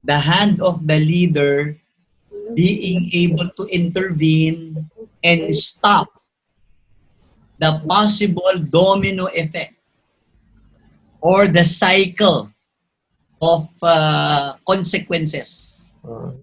the hand of the leader being able to intervene and stop the possible domino effect or the cycle of consequences.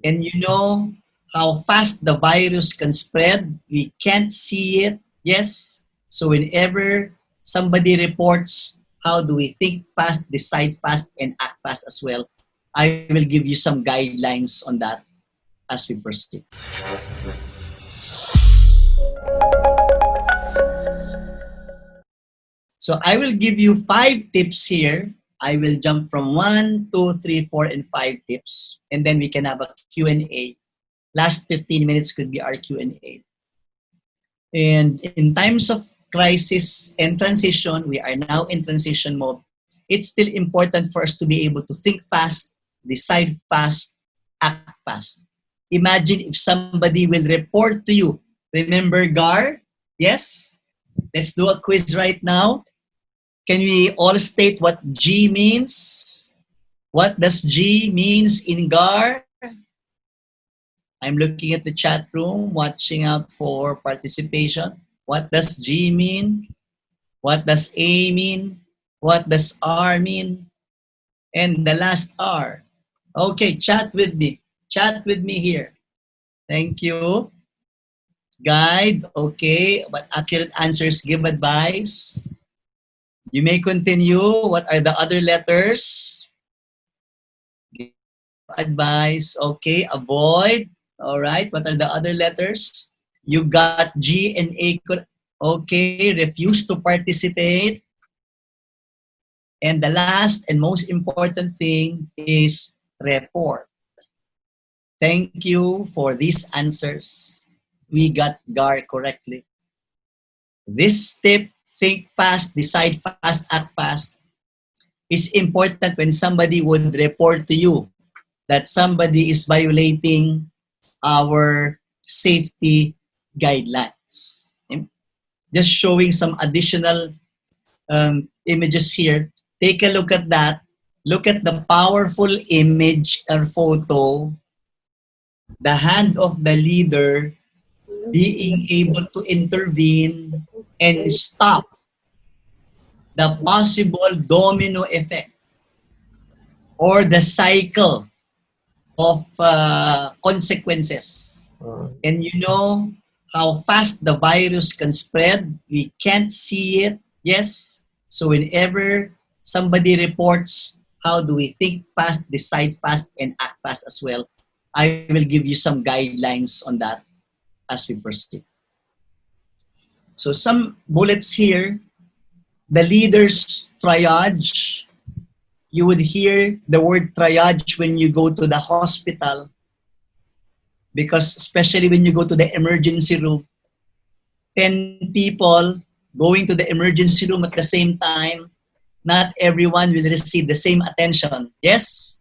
And you know how fast the virus can spread. We can't see it. Yes. So whenever somebody reports, how do we think fast, decide fast, and act fast as well? I will give you some guidelines on that as we proceed. So I will give you 5 tips here. I will jump from 1, 2, 3, 4, and 5 tips. And then we can have a Q&A. Last 15 minutes could be our Q&A. And in times of crisis and transition, we are now in transition mode. It's still important for us to be able to think fast, decide fast, act fast. Imagine if somebody will report to you. Remember GAR? Yes? Let's do a quiz right now. Can we all state what G means? What does G means in GAR? I'm looking at the chat room, watching out for participation. What does G mean? What does A mean? What does R mean? And the last R. Okay, chat with me. Chat with me here. Thank you. Guide, okay. But accurate answers, give advice. You may continue. What are the other letters? Give advice, okay. Avoid. All right. What are the other letters? You got G and A. Okay. Refuse to participate. And the last and most important thing is report. Thank you for these answers. We got GAR correctly. This tip, think fast, decide fast, act fast, is important when somebody would report to you that somebody is violating our safety guidelines. Just showing some additional images here. Take a look at that. Look at the powerful image or photo. The hand of the leader being able to intervene and stop the possible domino effect or the cycle of consequences. And you know how fast the virus can spread. We can't see it. Yes. So whenever somebody reports, how do we think fast, decide fast, and act fast as well? I will give you some guidelines on that as we proceed. So some bullets here. The leader's triage. You would hear the word triage when you go to the hospital, because especially when you go to the emergency room, 10 people going to the emergency room at the same time, not everyone will receive the same attention. Yes?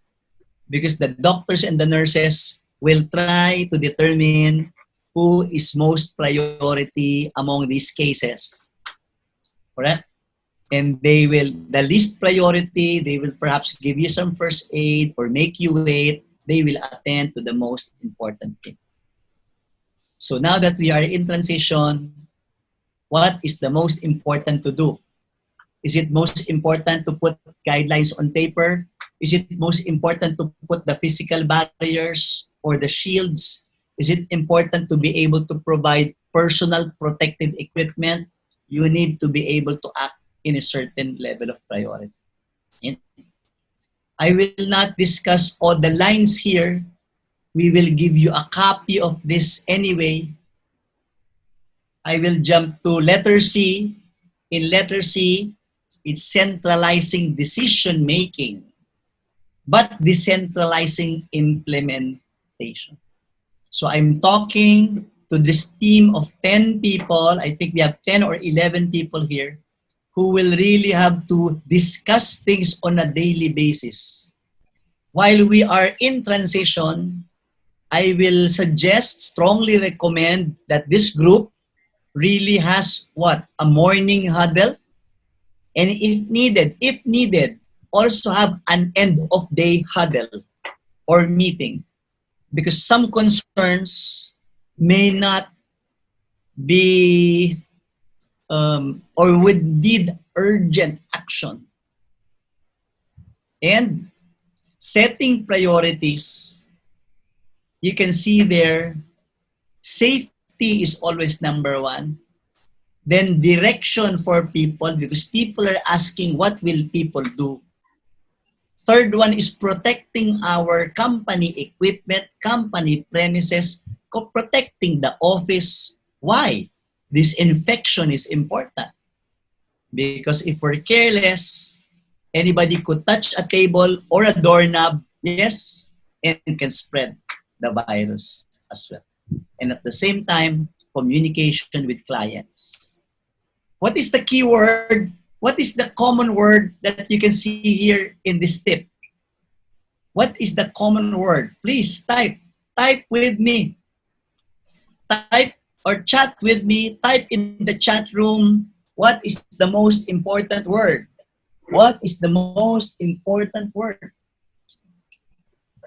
Because the doctors and the nurses will try to determine who is most priority among these cases. Correct? And they will, the least priority, they will perhaps give you some first aid or make you wait. They will attend to the most important thing. So now that we are in transition, what is the most important to do? Is it most important to put guidelines on paper? Is it most important to put the physical barriers or the shields? Is it important to be able to provide personal protective equipment? You need to be able to act in a certain level of priority. I will not discuss all the lines here. We will give you a copy of this anyway. I will jump to letter C. In letter C, it's centralizing decision making, but decentralizing implementation. So I'm talking to this team of 10 people. I think we have 10 or 11 people here who will really have to discuss things on a daily basis. While we are in transition, I will suggest, strongly recommend that this group really has what? A morning huddle. And if needed, also have an end of day huddle. or meeting, because some concerns may not be or would need urgent action. And setting priorities, you can see there, safety is always number one. Then direction for people, because people are asking what will people do. Third one is protecting our company equipment, company premises, protecting the office. Why? Disinfection is important. Because if we're careless, anybody could touch a table or a doorknob, yes, and can spread the virus as well. And at the same time, communication with clients. What is the key word? What is the common word that you can see here in this tip? What is the common word? Please type. Type with me. Type or chat with me. Type in the chat room. What is the most important word? What is the most important word?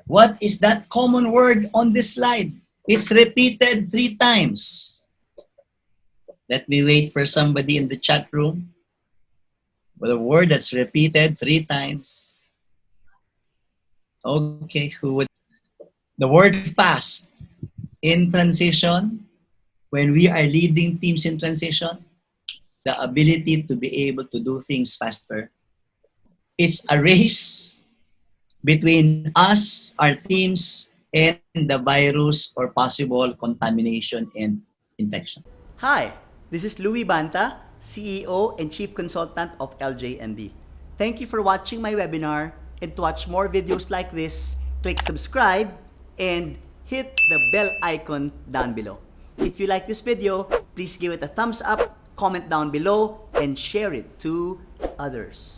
What is that common word on this slide? It's repeated 3 times. Let me wait for somebody in the chat room with a word that's repeated 3 times. Okay, who would? The word fast. In transition, when we are leading teams in transition, the ability to be able to do things faster. It's a race between us, our teams, and the virus or possible contamination and infection. Hi, this is Louis Banta, CEO and Chief Consultant of LJMB. Thank you for watching my webinar, and to watch more videos like this, click subscribe and hit the bell icon down below. If you like this video, please give it a thumbs up, comment down below, and share it to others.